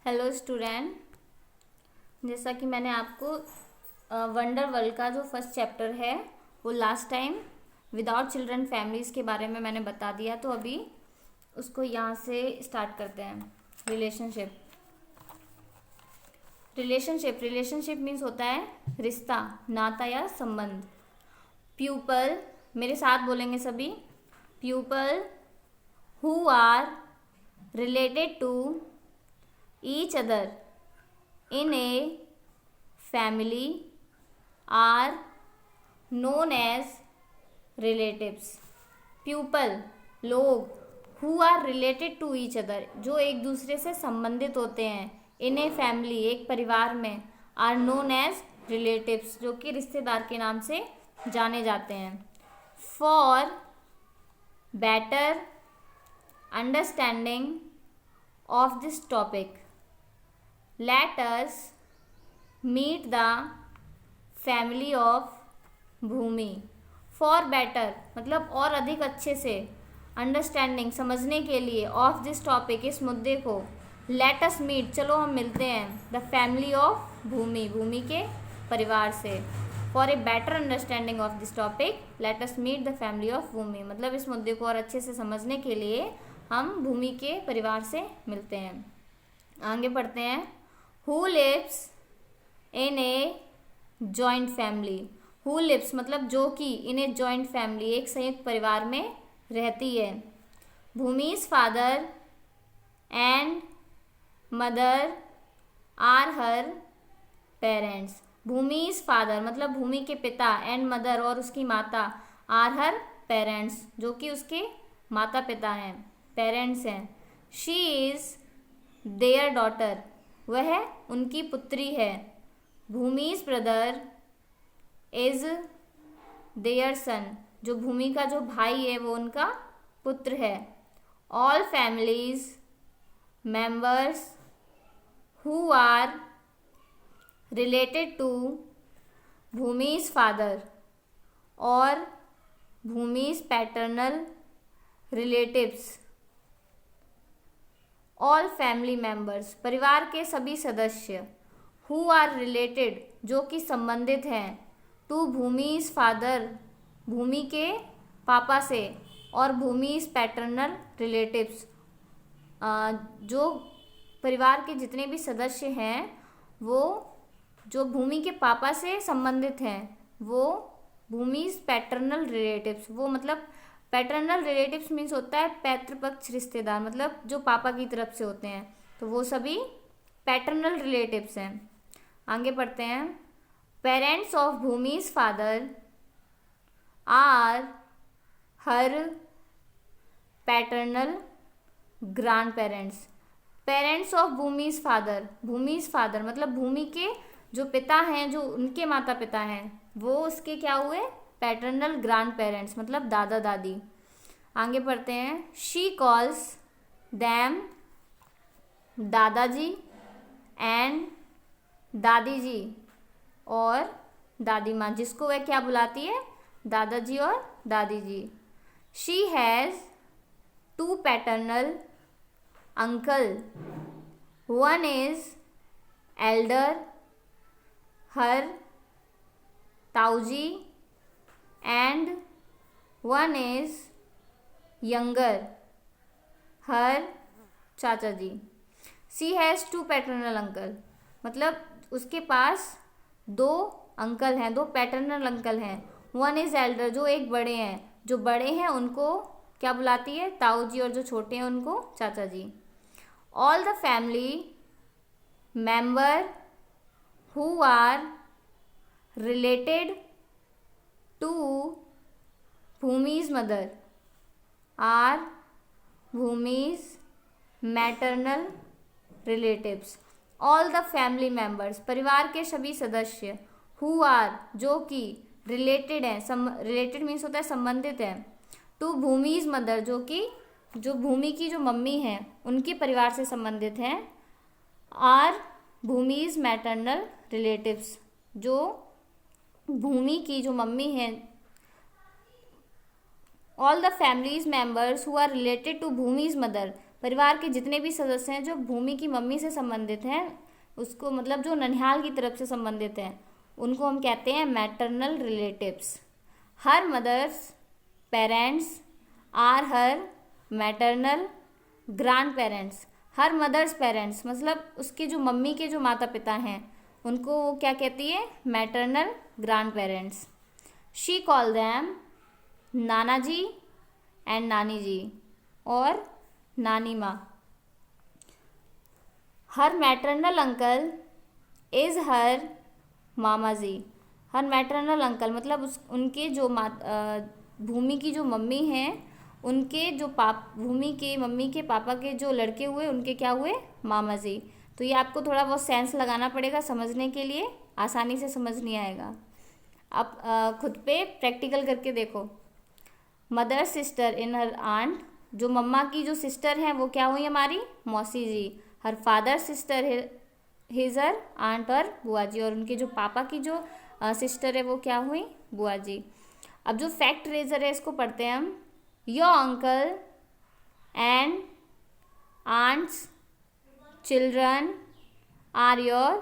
Hello student, जैसा कि मैंने आपको वंडर वर्ल्ड का जो फर्स्ट चैप्टर है वो last time without children families के बारे में मैंने बता दिया। तो अभी उसको यहाँ से स्टार्ट करते हैं। रिलेशनशिप रिलेशनशिप मीन्स होता है रिश्ता, नाता या संबंध। प्यूपल, मेरे साथ बोलेंगे सभी। People who are related to each other in a family are known as relatives. People, लोग, who are related to each other, जो एक दूसरे से संबंधित होते हैं, in a family, एक परिवार में, are known as relatives, जो कि रिश्तेदार के नाम से जाने जाते हैं। For better understanding of this topic, let us meet the family of Bhumi. For better मतलब और अधिक अच्छे से, अंडरस्टैंडिंग समझने के लिए, ऑफ दिस टॉपिक इस मुद्दे को, लेट अस मीट चलो हम मिलते हैं, the family of Bhumi Bhumi के परिवार से। For a better understanding of this topic let us meet the family of Bhumi, मतलब इस मुद्दे को और अच्छे से समझने के लिए हम भूमि के परिवार से मिलते हैं। आगे पढ़ते हैं। Who lives in a joint family? Who lives मतलब जो कि, in a joint family एक संयुक्त परिवार में रहती है। भूमि's father and mother are her parents. भूमि's father मतलब भूमि के पिता, and mother और उसकी माता, are her parents जो कि उसके माता पिता हैं, पेरेंट्स हैं। She is their daughter, वह उनकी पुत्री है। भूमि's ब्रदर इज देयर सन, जो भूमि का जो भाई है वो उनका पुत्र है। All families members who are related to Bhumi's father और Bhumi's paternal relatives. All family members परिवार के सभी सदस्य, हु आर रिलेटेड जो कि संबंधित हैं, टू भूमि's फादर भूमि के पापा से, और भूमि's पैटर्नल रिलेटिव्स जो परिवार के जितने भी सदस्य हैं वो जो भूमि के पापा से संबंधित हैं वो भूमि's पैटर्नल रिलेटिव्स, वो मतलब पैटर्नल रिलेटिव्स मीन्स होता है पैतृपक्ष रिश्तेदार, मतलब जो पापा की तरफ से होते हैं, तो वो सभी पैटर्नल रिलेटिव्स हैं। आगे पढ़ते हैं। Parents of Bhumi's father are her paternal grandparents. Parents of Bhumi's father मतलब भूमि के जो पिता हैं, जो उनके माता पिता हैं, वो उसके क्या हुए, पैटर्नल ग्रैंड पेरेंट्स मतलब दादा दादी। आगे पढ़ते हैं। शी कॉल्स दैम दादाजी एंड दादी जी और दादी माँ, जिसको वह क्या बुलाती है, दादाजी और दादी जी। She has two paternal uncle, one is elder her ताऊजी and one is younger her चाचा जी। she has two paternal uncle मतलब उसके पास दो अंकल हैं, दो पैटर्नल अंकल हैं। one is elder जो एक बड़े हैं, जो बड़े हैं उनको क्या बुलाती है, ताऊ जी, और जो छोटे हैं उनको चाचा जी। all the family member who are related to भूमि's mother are भूमि's maternal relatives. All the family members परिवार के सभी सदस्य, who are जो कि, related हैं, related means होता है संबंधित हैं, to भूमि's mother जो कि जो भूमि की जो मम्मी हैं उनके परिवार से संबंधित हैं, are भूमि's maternal relatives जो भूमि की जो मम्मी है। All the families members who are related to Bhumi's mother परिवार के जितने भी सदस्य हैं जो भूमि की मम्मी से संबंधित हैं, उसको मतलब जो ननिहाल की तरफ से संबंधित हैं, उनको हम कहते हैं maternal relatives. Her mother's parents are her maternal grand parents. Her mother's parents मतलब उसके जो मम्मी के जो माता पिता हैं उनको वो क्या कहती है, maternal grand parents. She call them नाना जी एंड नानी जी और नानी माँ। Her maternal uncle is her मामा जी। हर मैटरनल अंकल मतलब उनके जो भूमि की जो मम्मी हैं, उनके जो भूमि के मम्मी के पापा के जो लड़के हुए उनके क्या हुए, मामा जी। तो ये आपको थोड़ा बहुत सेंस लगाना पड़ेगा समझने के लिए, आसानी से समझ नहीं आएगा। आप खुद पे प्रैक्टिकल करके देखो। Mother sister in her aunt, जो मम्मा की जो सिस्टर हैं वो क्या हुई हमारी, मौसी जी। Her father sister his her aunt और बुआ जी, और उनके जो पापा की जो सिस्टर है वो क्या हुई, बुआ जी। अब जो फैक्ट रेजर है इसको पढ़ते हैं हम। Your uncle and aunts children are your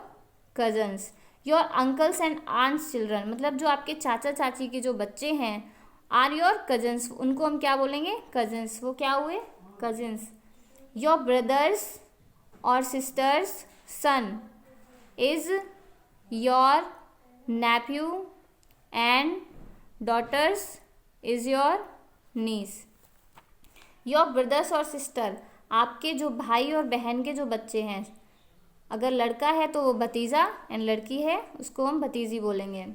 cousins. Your uncles and aunts children मतलब जो आपके चाचा चाची के जो बच्चे हैं, आर योर कजन्स, उनको हम क्या बोलेंगे, कजन्स। वो क्या हुए, कजन्स। योर ब्रदर्स और sisters son is your nephew and daughters is your niece. Your brothers और सिस्टर, आपके जो भाई और बहन के जो बच्चे हैं, अगर लड़का है तो वो भतीजा एंड लड़की है उसको हम भतीजी बोलेंगे।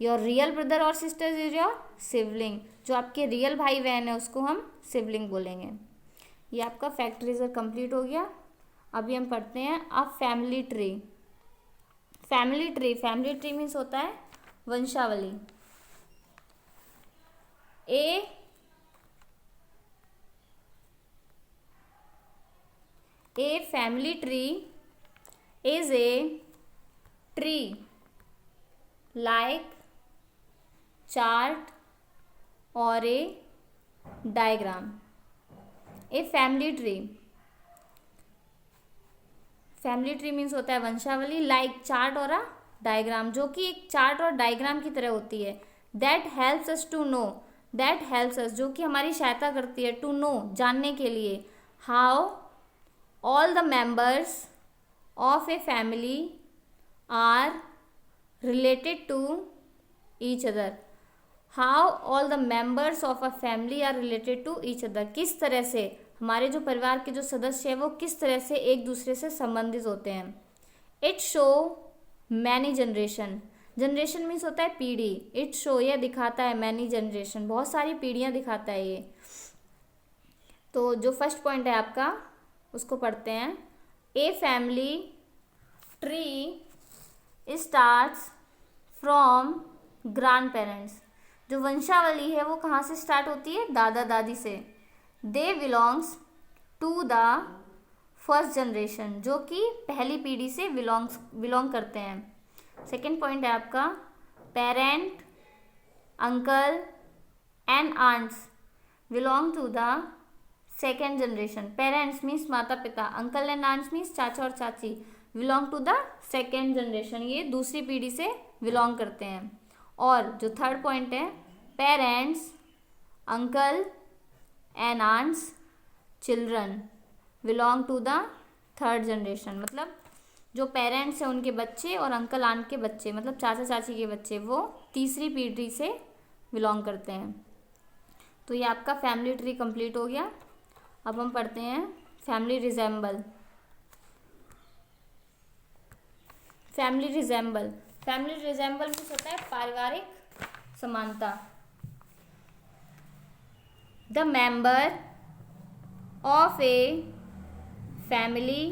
योर रियल ब्रदर और सिस्टर्स इज योर सिबलिंग, जो आपके रियल भाई बहन है उसको हम सिबलिंग बोलेंगे। ये आपका फैक्ट रेजर कंप्लीट हो गया। अभी हम पढ़ते हैं a family tree. Family tree, family tree means होता है वंशावली। A family tree is a tree like chart or a diagram. A family tree, family tree means होता है वंशावली, लाइक चार्ट और अ डायग्राम, जो कि एक चार्ट और डायग्राम की तरह होती है। That helps us to know, that helps us जो कि हमारी सहायता करती है, टू नो जानने के लिए, how all the members of a family are related to each other. How all the members of a family are related to each other. किस तरह से हमारे जो परिवार के जो सदस्य हैं वो किस तरह से एक दूसरे से संबंधित होते हैं। It show many generation. Generation means होता है पीढ़ी। इट शो यह दिखाता है, मैनी जनरेशन बहुत सारी पीढ़ियाँ दिखाता है ये। तो जो फर्स्ट पॉइंट है आपका उसको पढ़ते हैं। A family tree starts from grand parents. जो वंशावली है वो कहाँ से स्टार्ट होती है, दादा दादी से। They belongs to the first generation, जो कि पहली पीढ़ी से बिलोंग करते हैं। सेकेंड पॉइंट है आपका parent uncle and aunts belong to the second generation. Parents means माता पिता, अंकल एंड आंट्स मीन्स चाचा और चाची, belong to the second generation, ये दूसरी पीढ़ी से बिलोंग करते हैं। और जो थर्ड पॉइंट है parents uncle and aunts children belong to the third generation, मतलब जो पेरेंट्स हैं उनके बच्चे और अंकल आंट के बच्चे मतलब चाचा चाची के बच्चे वो तीसरी पीढ़ी से बिलोंग करते हैं। तो ये आपका फैमिली ट्री कंप्लीट हो गया। अब हम पढ़ते हैं family resemble. Family resemble, family resemble means होता है पारिवारिक समानता। The member of a family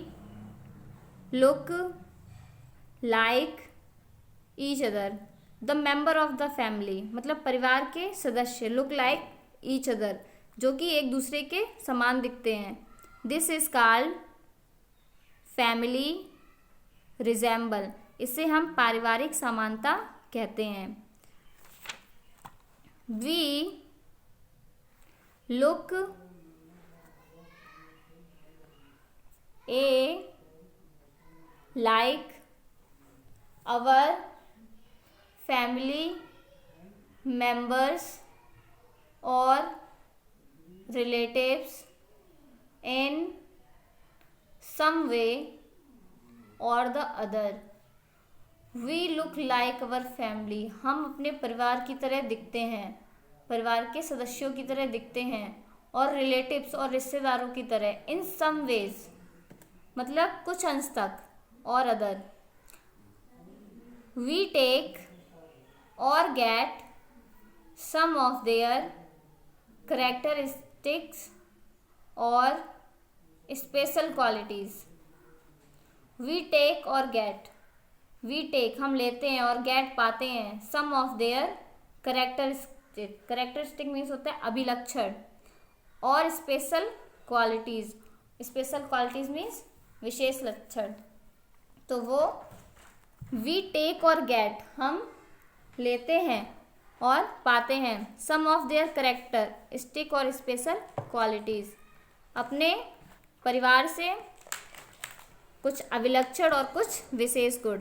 look like each other. The member of the family मतलब परिवार के सदस्य, लुक लाइक ईच अदर जो कि एक दूसरे के समान दिखते हैं। This is called family resemble, इसे हम पारिवारिक समानता कहते हैं। We look like our family members or relatives in some way or the other. We look like our family. हम अपने परिवार की तरह दिखते हैं, परिवार के सदस्यों की तरह दिखते हैं, और रिलेटिव्स और रिश्तेदारों की तरह। इन सम वेज मतलब कुछ अंश तक, और other. We take or get some of their characteristics or special qualities. We take or get, we take हम लेते हैं और गेट पाते हैं some of their characteristic means होता है अभिलक्षण, or special qualities, special qualities means विशेष लक्षण। तो वो वी टेक और गेट हम लेते हैं और पाते हैं सम ऑफ देयर कैरेक्टरिस्टिक और स्पेशल क्वालिटीज, अपने परिवार से कुछ अभिलक्षण और कुछ विशेष गुण।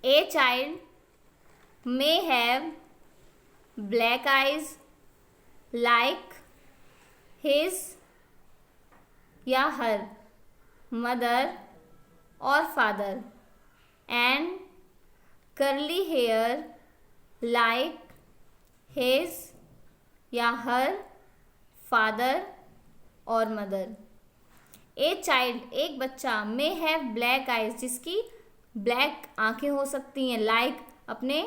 A child may have black eyes like his या हर मदर और father, and curly hair like his या हर फादर और मदर। ए चाइल्ड एक बच्चा, मे हैव ब्लैक आइज जिसकी ब्लैक आंखें हो सकती हैं, लाइक अपने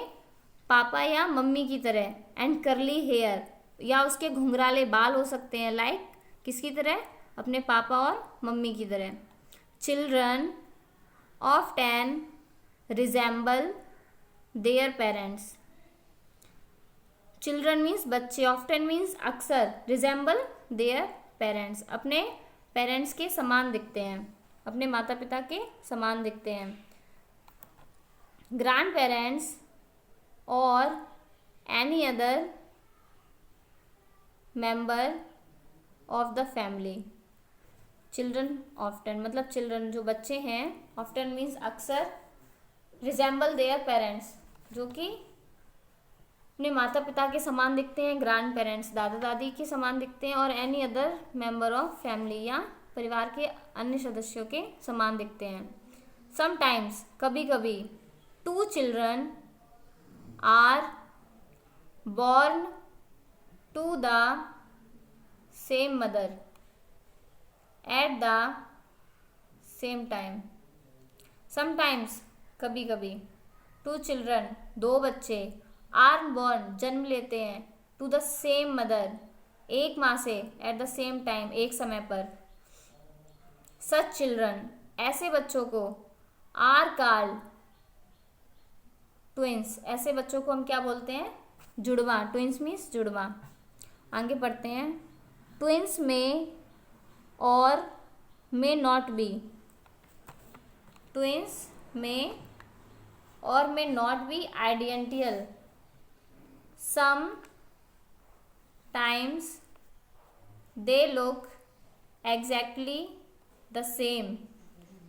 पापा या मम्मी की तरह, एंड कर्ली हेयर या उसके घुंघराले बाल हो सकते हैं, लाइक किसकी तरह, अपने पापा और मम्मी की तरह। Children often resemble their parents. Children means बच्चे, ऑफ्टन मीन्स अक्सर, रिजेंबल देयर पेरेंट्स अपने पेरेंट्स के समान दिखते हैं, अपने माता पिता के समान दिखते हैं। ग्रैंड पेरेंट्स और any other member of the family. Children often मतलब चिल्ड्रन जो बच्चे हैं, ऑफ्टन मीन्स अक्सर, रिजेंबल देयर पेरेंट्स जो कि अपने माता पिता के समान दिखते हैं, ग्रैंड पेरेंट्स दादा दादी के समान दिखते हैं, और any other member of family या परिवार के अन्य सदस्यों के समान दिखते हैं। समटाइम्स कभी कभी, two children are born to the same mother at the same time. Sometimes कभी कभी, टू चिल्ड्रन दो बच्चे, आर बॉर्न जन्म लेते हैं, टू द सेम मदर एक माँ से, एट द सेम टाइम एक समय पर। सच चिल्ड्रन ऐसे बच्चों को, आर कॉल्ड ट्विंस ऐसे बच्चों को हम क्या बोलते हैं, जुड़वा। ट्विंस मीन्स जुड़वा। आगे पढ़ते हैं। ट्विंस में और मे नॉट बी, ट्विंस में और may not be identical, sometimes they look exactly the same,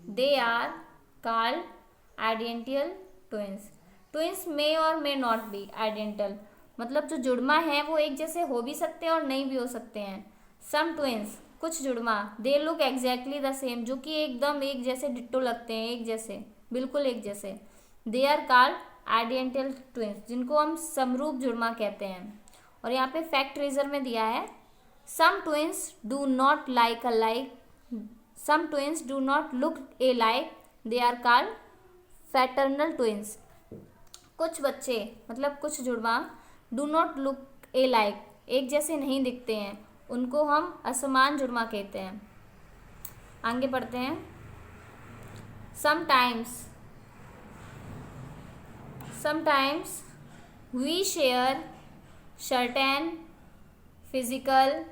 they are called identical twins. Twins में और मे नॉट बी आइडेंटिकल मतलब जो जुड़वा है वो एक जैसे हो भी सकते हैं और नहीं भी हो सकते हैं। सम ट्विंस कुछ जुड़वा, दे लुक एग्जैक्टली द सेम जो कि एकदम एक जैसे डिट्टो लगते हैं, एक जैसे, बिल्कुल एक जैसे, they are called identical twins जिनको हम समरूप जुड़वा कहते हैं। और यहाँ पे फैक्ट रेजर में दिया है, some twins do not like alike, some twins do not look alike, they are called fraternal twins. कुछ बच्चे मतलब कुछ जुड़वा, do not look alike एक जैसे नहीं दिखते हैं, उनको हम असमान जुड़वा कहते हैं। आगे पढ़ते हैं। Sometimes we share certain physical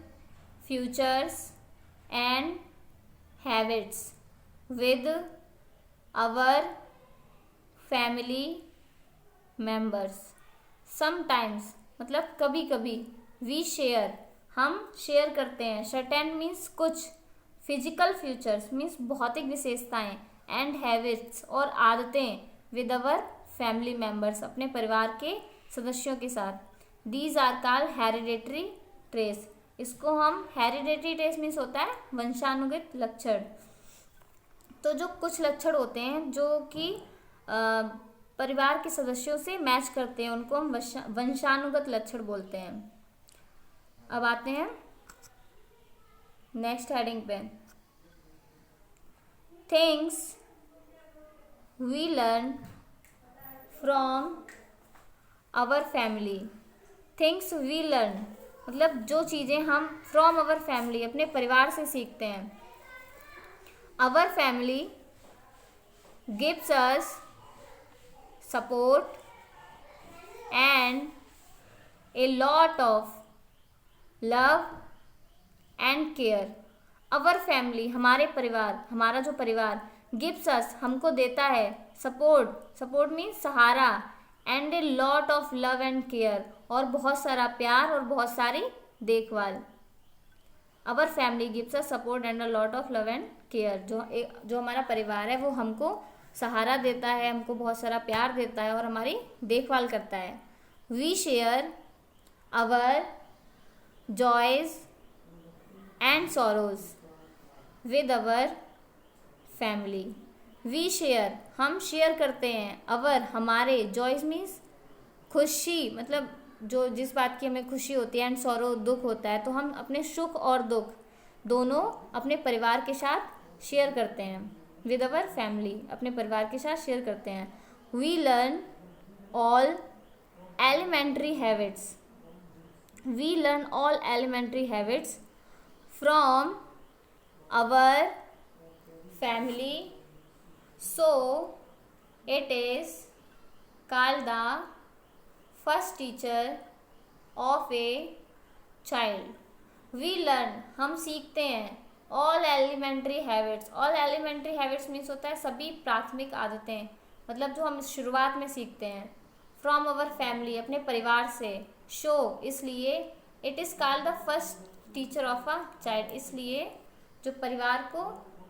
features and habits with our family members. Sometimes मतलब कभी कभी, वी शेयर हम शेयर करते हैं, सर्टेन मीन्स कुछ, फिजिकल फीचर्स मीन्स भौतिक विशेषताएं, एंड हैबिट्स और आदतें विद अवर फैमिली मेम्बर्स, अपने परिवार के सदस्यों के साथ। These are called hereditary traits, इसको हम हेरिडेटरी ट्रेस मीन्स होता है वंशानुगत लक्षण। तो जो कुछ लक्षण होते हैं जो कि परिवार के सदस्यों से मैच करते हैं उनको हम वंशानुगत लक्षण बोलते हैं। अब आते हैं नेक्स्ट हेडिंग पे, things we learn from our family. Things we learn मतलब जो चीज़ें हम फ्रॉम आवर फैमिली अपने परिवार से सीखते हैं। Our family gives us support and a lot of love and care. Our family हमारे परिवार, हमारा जो परिवार, गिव्स अस हमको देता है, support, support means Sahara, and a lot of love and care और बहुत सारा प्यार और बहुत सारी देखभाल। Our family gives us support and a lot of love and care, जो हमारा परिवार है वो हमको सहारा देता है, हमको बहुत सारा प्यार देता है और हमारी देखभाल करता है। We share our joys and sorrows with our family. We share हम शेयर करते हैं, अवर हमारे, जॉयज मीन्स खुशी, मतलब जो जिस बात की हमें खुशी होती है, एंड सॉरो दुख होता है, तो हम अपने सुख और दुख दोनों अपने परिवार के साथ शेयर करते हैं। विद अवर फैमिली अपने परिवार के साथ शेयर करते हैं। We learn all elementary habits, we learn all elementary habits from our family, so it is called the first teacher of a child. We learn हम सीखते हैं, all elementary habits, all elementary habits means होता है सभी प्राथमिक आदतें, मतलब जो हम शुरुआत में सीखते हैं। फ्रॉम आवर फैमिली अपने परिवार से, शो इसलिए, it is called the first teacher of a child इसलिए जो परिवार को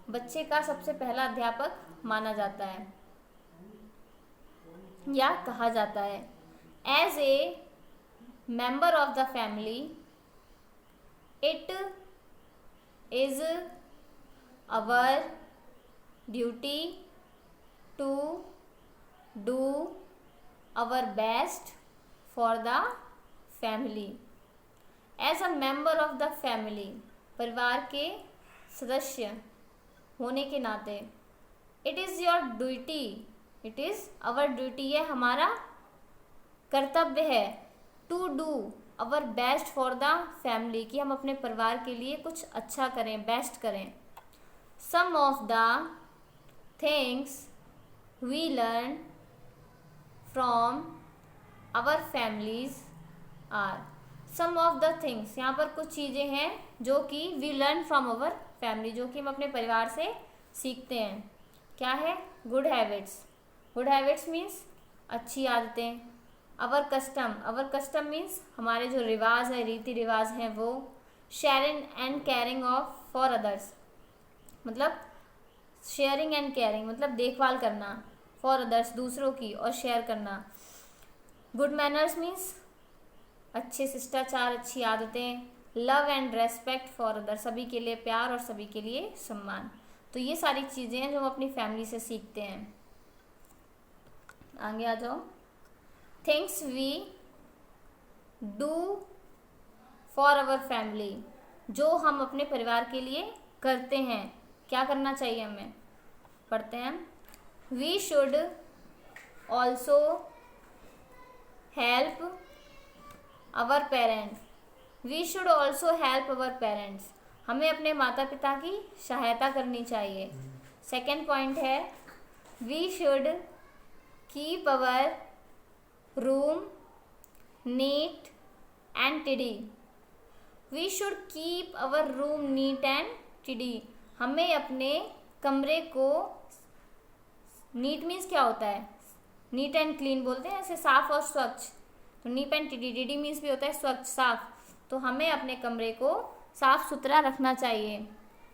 बच्चे का सबसे पहला अध्यापक माना जाता है या कहा जाता है। As a member of the family, it is our duty to do our best for the family. As a member of the family, परिवार के सदस्य होने के नाते, it is your duty, it is our duty, ये हमारा कर्तव्य है, to do our best for the family, कि हम अपने परिवार के लिए कुछ अच्छा करें, बेस्ट करें। Some of the things we learn from our families are, some of the things यहाँ पर कुछ चीज़ें हैं जो कि we learn from our family, जो कि हम अपने परिवार से सीखते हैं। क्या है? Good habits, good habits means अच्छी आदतें। अवर कस्टम मीन्स हमारे जो रिवाज है, रीति रिवाज हैं वो। Sharing and caring of for others, मतलब शेयरिंग एंड केयरिंग मतलब देखभाल करना, फॉर अदर्स दूसरों की, और शेयर करना। गुड मैनर्स मीन्स अच्छे शिष्टाचार, अच्छी आदतें। Love and respect for others सभी के लिए प्यार और सभी के लिए सम्मान। तो ये सारी चीज़ें हैं जो हम अपनी फैमिली से सीखते हैं। आगे आ जाओ। Things we do for our family, जो हम अपने परिवार के लिए करते हैं, क्या करना चाहिए हमें, पढ़ते हैं। We should also help our parents, we should also help our parents, हमें अपने माता पिता की सहायता करनी चाहिए। सेकेंड पॉइंट है we should keep our room neat and tidy, we should keep our room neat and tidy, हमें अपने कमरे को, नीट मीन्स क्या होता है, नीट एंड क्लीन बोलते हैं ऐसे, साफ और स्वच्छ, तो नीट एंड टिडी, टिडी मीन्स भी होता है स्वच्छ, साफ, तो हमें अपने कमरे को साफ सुथरा रखना चाहिए।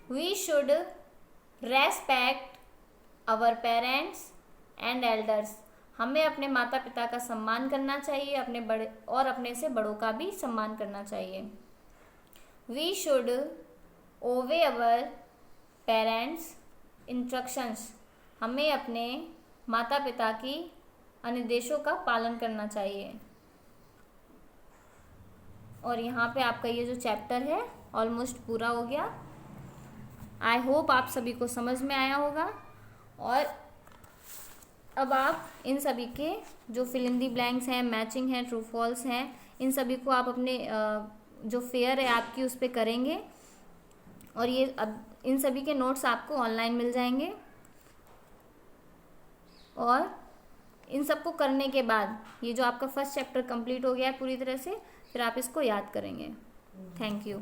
We should respect our parents and elders, हमें अपने माता पिता का सम्मान करना चाहिए, अपने बड़े और अपने से बड़ों का भी सम्मान करना चाहिए। वी शुड ओबे अवर पेरेंट्स इंस्ट्रक्शंस, हमें अपने माता पिता की अनुदेशों का पालन करना चाहिए। और यहाँ पे आपका ये जो चैप्टर है ऑलमोस्ट पूरा हो गया। आई होप आप सभी को समझ में आया होगा। और अब आप इन सभी के जो फिल इन दी ब्लैंक्स हैं, मैचिंग हैं, ट्रू फॉल्स हैं, इन सभी को आप अपने जो फेयर है आपकी उस पर करेंगे। और ये अब इन सभी के नोट्स आपको ऑनलाइन मिल जाएंगे। और इन सबको करने के बाद ये जो आपका फर्स्ट चैप्टर कंप्लीट हो गया है पूरी तरह से, फिर आप इसको याद करेंगे। Thank you.